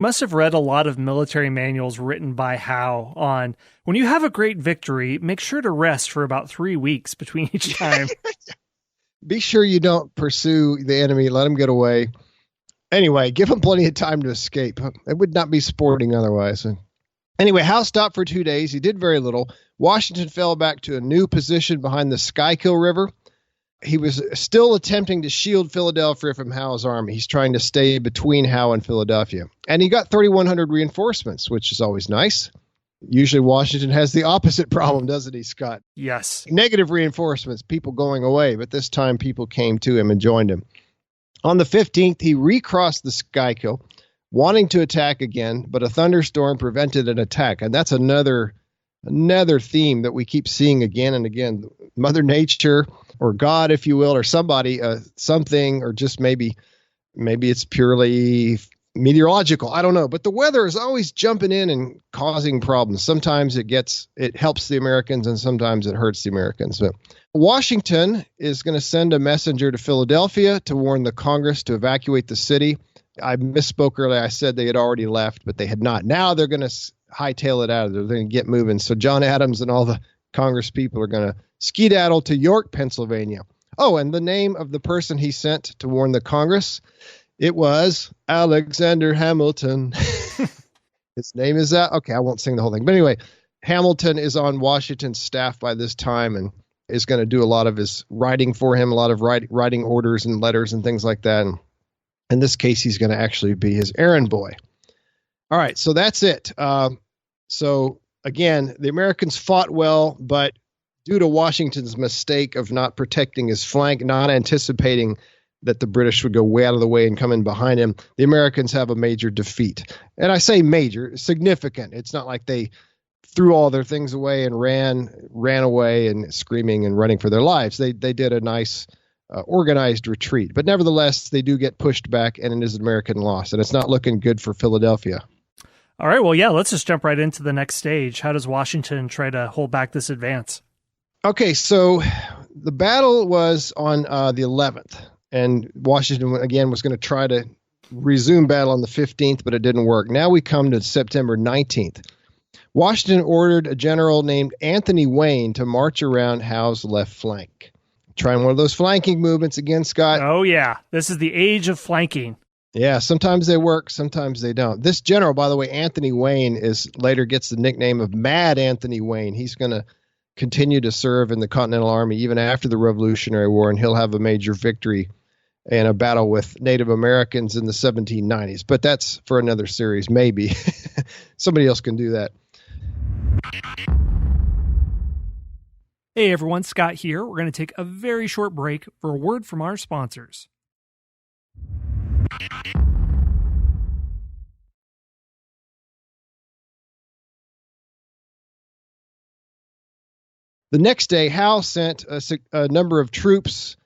Must have read a lot of military manuals written by Howe on when you have a great victory, make sure to rest for about 3 weeks between each time. Be sure you don't pursue the enemy. Let them get away. Anyway, give them plenty of time to escape. It would not be sporting otherwise. Anyway, Howe stopped for 2 days. He did very little. Washington fell back to a new position behind the Schuylkill River. He was still attempting to shield Philadelphia from Howe's army. He's trying to stay between Howe and Philadelphia. And he got 3,100 reinforcements, which is always nice. Usually Washington has the opposite problem, doesn't he, Scott? Yes. Negative reinforcements, people going away. But this time people came to him and joined him. On the 15th, he recrossed the Schuylkill, wanting to attack again, but a thunderstorm prevented an attack. And that's another theme that we keep seeing again and again. Mother Nature, or God, if you will, or somebody, something, or just maybe it's purely meteorological. I don't know. But the weather is always jumping in and causing problems. Sometimes it helps the Americans, and sometimes it hurts the Americans. But Washington is going to send a messenger to Philadelphia to warn the Congress to evacuate the city. I misspoke earlier. I said they had already left, but they had not. Now they're going to hightail it out of there. They're going to get moving. So John Adams and all the Congress people are going to skedaddle to York, Pennsylvania. Oh, and the name of the person he sent to warn the Congress, it was Alexander Hamilton. His name is that. Okay, I won't sing the whole thing. But anyway, Hamilton is on Washington's staff by this time and is going to do a lot of his writing for him, a lot of writing orders and letters and things like that. And in this case, he's going to actually be his errand boy. All right, so that's it. So again, the Americans fought well, but due to Washington's mistake of not protecting his flank, not anticipating that the British would go way out of the way and come in behind him, the Americans have a major defeat. And I say major, significant. It's not like they threw all their things away and ran away and screaming and running for their lives. They did a nice organized retreat. But nevertheless, they do get pushed back, and it is an American loss. And it's not looking good for Philadelphia. All right, well, yeah, let's just jump right into the next stage. How does Washington try to hold back this advance? Okay, so the battle was on the 11th, and Washington, again, was going to try to resume battle on the 15th, but it didn't work. Now we come to September 19th. Washington ordered a general named Anthony Wayne to march around Howe's left flank. Trying one of those flanking movements again, Scott. Oh, yeah. This is the age of flanking. Yeah, sometimes they work, sometimes they don't. This general, by the way, Anthony Wayne, later gets the nickname of Mad Anthony Wayne. He's going to continue to serve in the Continental Army even after the Revolutionary War, and he'll have a major victory in a battle with Native Americans in the 1790s. But that's for another series, maybe. Somebody else can do that. Hey everyone, Scott here. We're going to take a very short break for a word from our sponsors. The next day, Howe sent a number of troops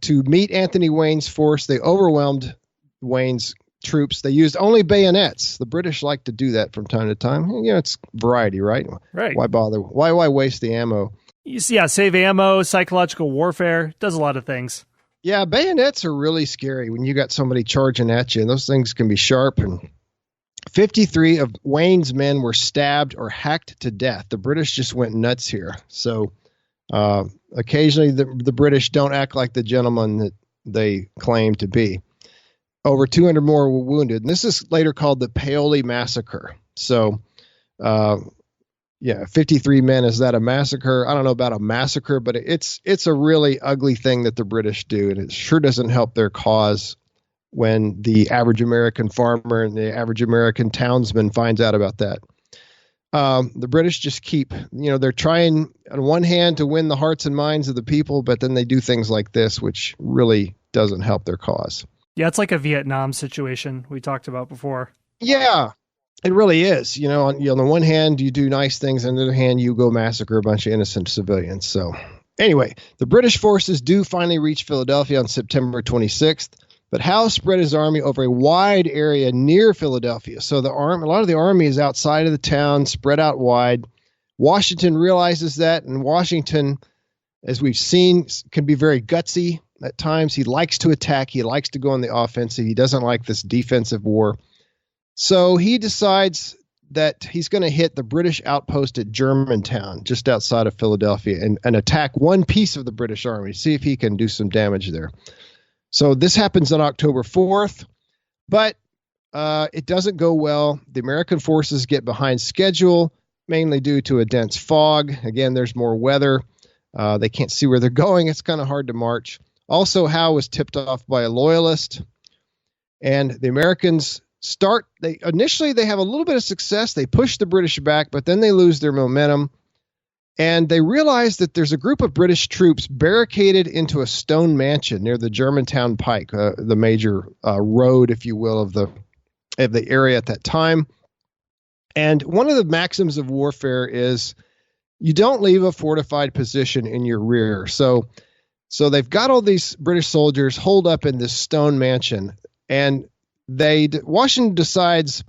to meet Anthony Wayne's force. They overwhelmed Wayne's troops. They used only bayonets. The British like to do that from time to time. You know, it's variety, right? Right. Why bother? Why waste the ammo? Yeah, save ammo, psychological warfare, does a lot of things. Yeah, bayonets are really scary when you got somebody charging at you, and those things can be sharp. And 53 of Wayne's men were stabbed or hacked to death. The British just went nuts here. So occasionally the British don't act like the gentlemen that they claim to be. Over 200 more were wounded. And this is later called the Paoli Massacre. So, 53 men. Is that a massacre? I don't know about a massacre, but it's a really ugly thing that the British do. And it sure doesn't help their cause when the average American farmer and the average American townsman finds out about that. The British just keep, they're trying on one hand to win the hearts and minds of the people, but then they do things like this, which really doesn't help their cause. Yeah, it's like a Vietnam situation we talked about before. Yeah, it really is. On the one hand, you do nice things. On the other hand, you go massacre a bunch of innocent civilians. So anyway, the British forces do finally reach Philadelphia on September 26th. But Howe spread his army over a wide area near Philadelphia. So a lot of the army is outside of the town, spread out wide. Washington realizes that, and Washington, as we've seen, can be very gutsy at times. He likes to attack. He likes to go on the offensive. He doesn't like this defensive war. So he decides that he's going to hit the British outpost at Germantown, just outside of Philadelphia, and attack one piece of the British Army, see if he can do some damage there. So this happens on October 4th, but it doesn't go well. The American forces get behind schedule, mainly due to a dense fog. Again, there's more weather. They can't see where they're going. It's kind of hard to march. Also, Howe was tipped off by a loyalist, and the Americans initially they have a little bit of success. They push the British back, but then they lose their momentum. And they realize that there's a group of British troops barricaded into a stone mansion near the Germantown Pike, the major road, if you will, of the area at that time. And one of the maxims of warfare is you don't leave a fortified position in your rear. So they've got all these British soldiers holed up in this stone mansion, and Washington decides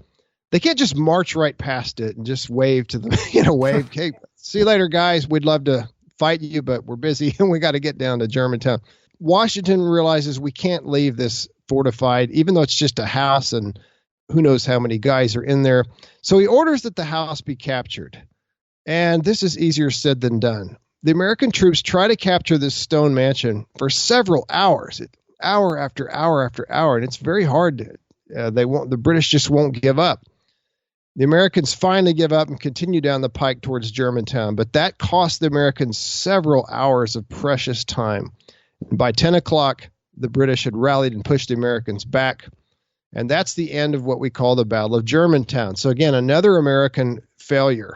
they can't just march right past it and just wave to them, wave, hey, see you later, guys. We'd love to fight you, but we're busy and we got to get down to Germantown. Washington realizes we can't leave this fortified, even though it's just a house and who knows how many guys are in there. So he orders that the house be captured. And this is easier said than done. The American troops try to capture this stone mansion for several hours, hour after hour after hour, and it's very hard. The British just won't give up. The Americans finally give up and continue down the pike towards Germantown, but that cost the Americans several hours of precious time. And by 10 o'clock, the British had rallied and pushed the Americans back, and that's the end of what we call the Battle of Germantown. So again, another American failure.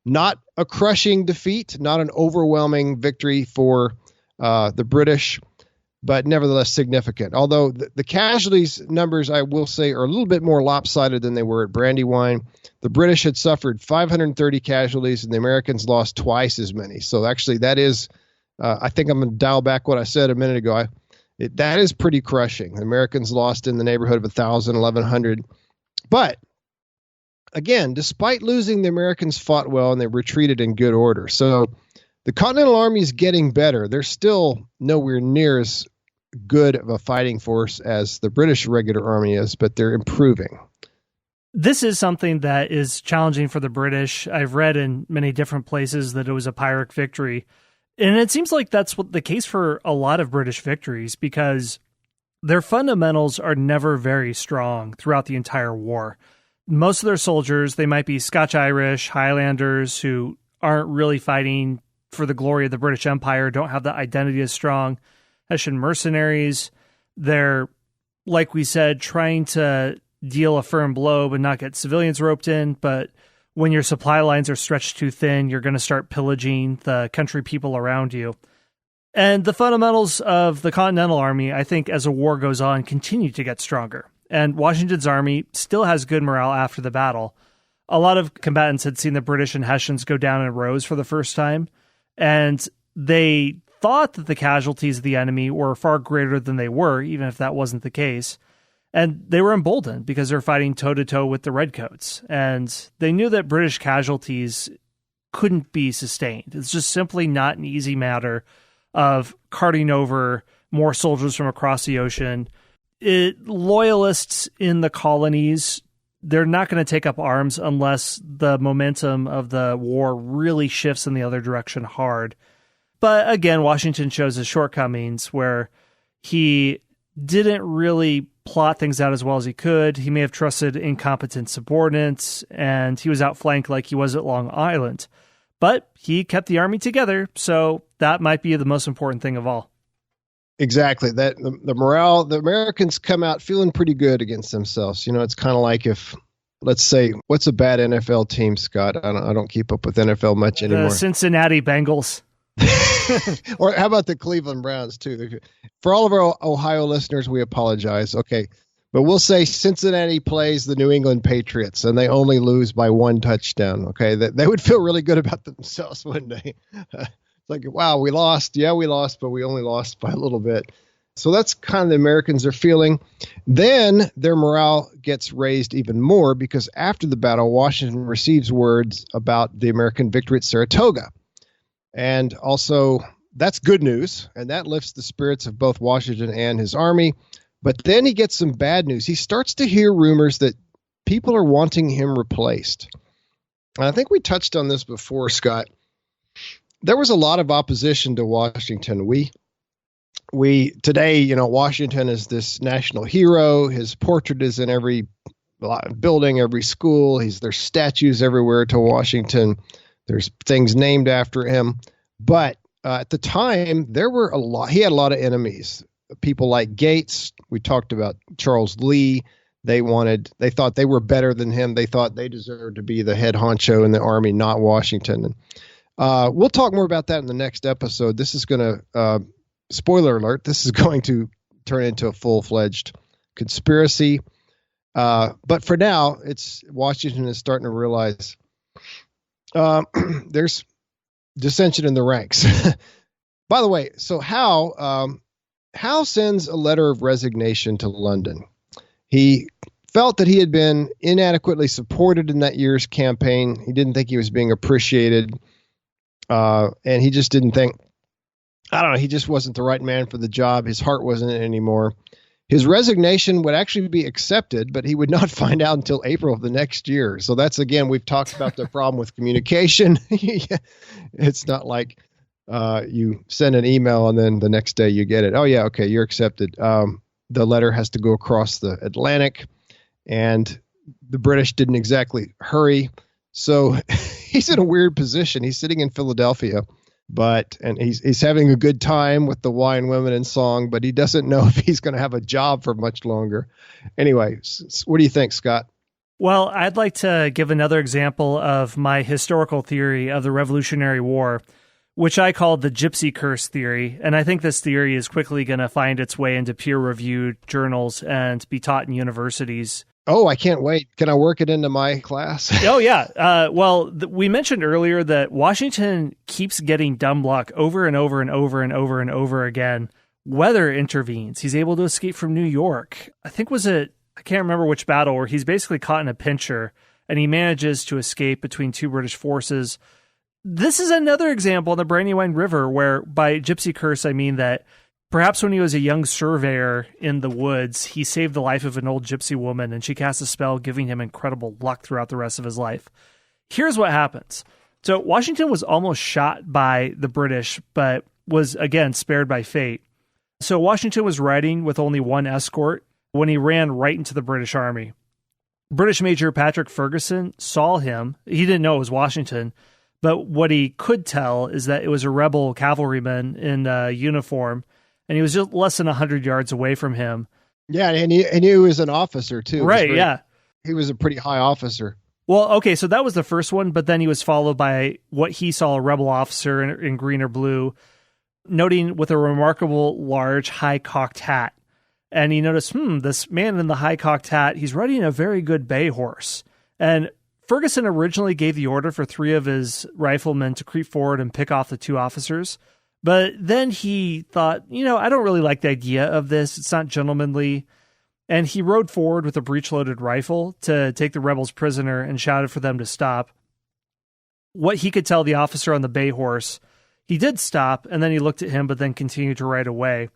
Not a crushing defeat, not an overwhelming victory for the British, but nevertheless significant. Although the casualties numbers, I will say, are a little bit more lopsided than they were at Brandywine. The British had suffered 530 casualties, and the Americans lost twice as many. So actually, that is, I think I'm going to dial back what I said a minute ago. That is pretty crushing. The Americans lost in the neighborhood of 1,000, 1,100. But again, despite losing, the Americans fought well and they retreated in good order. So the Continental Army is getting better. They're still nowhere near as good of a fighting force as the British regular army is, but they're improving. This is something that is challenging for the British. I've read in many different places that it was a Pyrrhic victory. And it seems like that's what the case for a lot of British victories, because their fundamentals are never very strong throughout the entire war. Most of their soldiers, they might be Scotch-Irish, Highlanders who aren't really fighting for the glory of the British Empire, don't have the identity as strong. Hessian mercenaries, they're, like we said, trying to deal a firm blow but not get civilians roped in. But when your supply lines are stretched too thin, you're going to start pillaging the country people around you. And the fundamentals of the Continental Army, I think, as the war goes on, continue to get stronger. And Washington's army still has good morale after the battle. A lot of combatants had seen the British and Hessians go down in rows for the first time, and they thought that the casualties of the enemy were far greater than they were, even if that wasn't the case. And they were emboldened because they're fighting toe-to-toe with the Redcoats. And they knew that British casualties couldn't be sustained. It's just simply not an easy matter of carting over more soldiers from across the ocean. Loyalists in the colonies, they're not going to take up arms unless the momentum of the war really shifts in the other direction hard. But again, Washington shows his shortcomings where he didn't really plot things out as well as he could. He may have trusted incompetent subordinates, and he was outflanked like he was at Long Island. But he kept the army together, so that might be the most important thing of all. Exactly. That the morale, the Americans come out feeling pretty good against themselves. You know, it's kind of like if, let's say, what's a bad NFL team, Scott? I don't keep up with NFL much anymore. The Cincinnati Bengals. Or how about the Cleveland Browns, too? For all of our Ohio listeners, we apologize. Okay. But we'll say Cincinnati plays the New England Patriots and they only lose by one touchdown. Okay. They would feel really good about themselves, wouldn't they? Like, wow, we lost. Yeah, we lost, but we only lost by a little bit. So that's kind of the Americans are feeling. Then their morale gets raised even more because after the battle, Washington receives words about the American victory at Saratoga. And also, that's good news, and that lifts the spirits of both Washington and his army. But then he gets some bad news. He starts to hear rumors that people are wanting him replaced. And I think we touched on this before, Scott. There was a lot of opposition to Washington. We today, Washington is this national hero. His portrait is in every building, every school. There's statues everywhere to Washington. There's things named after him. But at the time, he had a lot of enemies. People like Gates. We talked about Charles Lee. They thought they were better than him. They thought they deserved to be the head honcho in the Army, not Washington. And we'll talk more about that in the next episode. This is going to, spoiler alert, this is going to turn into a full-fledged conspiracy. But for now, Washington is starting to realize there's dissension in the ranks. By the way, so Howe sends a letter of resignation to London. He felt that he had been inadequately supported in that year's campaign. He didn't think he was being appreciated. And he just didn't think, he just wasn't the right man for the job. His heart wasn't in it anymore. His resignation would actually be accepted, but he would not find out until April of the next year. So that's, again, we've talked about the problem with communication. It's not like you send an email and then the next day you get it. Oh, yeah, okay, you're accepted. The letter has to go across the Atlantic, and the British didn't exactly hurry. So he's in a weird position. He's sitting in Philadelphia, and he's having a good time with the wine, women, and song, but he doesn't know if he's going to have a job for much longer. Anyway, what do you think, Scott? Well, I'd like to give another example of my historical theory of the Revolutionary War, which I called the Gypsy Curse theory. And I think this theory is quickly going to find its way into peer-reviewed journals and be taught in universities. Oh, I can't wait. Can I work it into my class? Oh, yeah. We mentioned earlier that Washington keeps getting dumb luck over and over and over and over and over again. Weather intervenes. He's able to escape from New York. I can't remember which battle, where he's basically caught in a pincher, and he manages to escape between two British forces. This is another example on the Brandywine River where, by Gypsy Curse, I mean that perhaps when he was a young surveyor in the woods, he saved the life of an old gypsy woman, and she cast a spell giving him incredible luck throughout the rest of his life. Here's what happens. So Washington was almost shot by the British, but was, again, spared by fate. So Washington was riding with only one escort when he ran right into the British Army. British Major Patrick Ferguson saw him. He didn't know it was Washington, but what he could tell is that it was a rebel cavalryman in uniform, and he was just less than 100 yards away from him. Yeah, and he was an officer, too. Right, yeah. He was a pretty high officer. Well, okay, so that was the first one, but then he was followed by what he saw, a rebel officer in green or blue, noting with a remarkable large high-cocked hat. And he noticed, this man in the high-cocked hat, he's riding a very good bay horse. And Ferguson originally gave the order for 3 of his riflemen to creep forward and pick off the 2 officers. But then he thought, I don't really like the idea of this. It's not gentlemanly. And he rode forward with a breech-loaded rifle to take the rebels prisoner and shouted for them to stop. What he could tell the officer on the bay horse, he did stop, and then he looked at him, but then continued to ride away.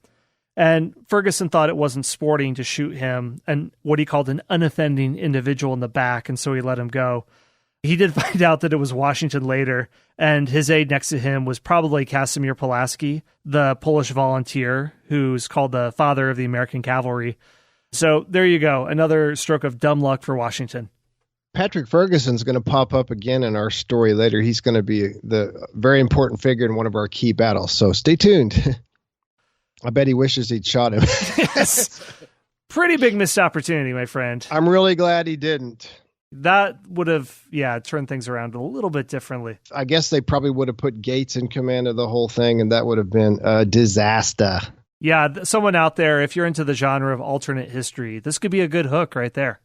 And Ferguson thought it wasn't sporting to shoot him and what he called an unoffending individual in the back, and so he let him go. He did find out that it was Washington later, and his aide next to him was probably Casimir Pulaski, the Polish volunteer, who's called the father of the American cavalry. So there you go, another stroke of dumb luck for Washington. Patrick Ferguson's going to pop up again in our story later. He's going to be the very important figure in one of our key battles, so stay tuned. I bet he wishes he'd shot him. Yes. Pretty big missed opportunity, my friend. I'm really glad he didn't. That would have, turned things around a little bit differently. I guess they probably would have put Gates in command of the whole thing, and that would have been a disaster. Yeah, someone out there, if you're into the genre of alternate history, this could be a good hook right there.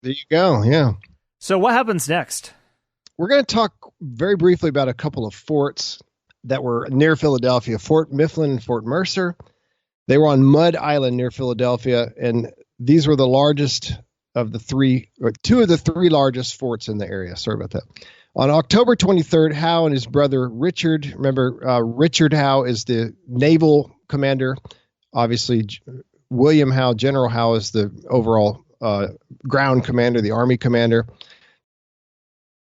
There you go, yeah. So what happens next? We're going to talk very briefly about a couple of forts that were near Philadelphia, Fort Mifflin and Fort Mercer. They were on Mud Island near Philadelphia, and these were the largest of the 3, or 2 of the 3 largest forts in the area. Sorry about that. On October 23rd, Howe and his brother Richard, Richard Howe is the naval commander. Obviously, William Howe, General Howe, is the overall ground commander, the army commander.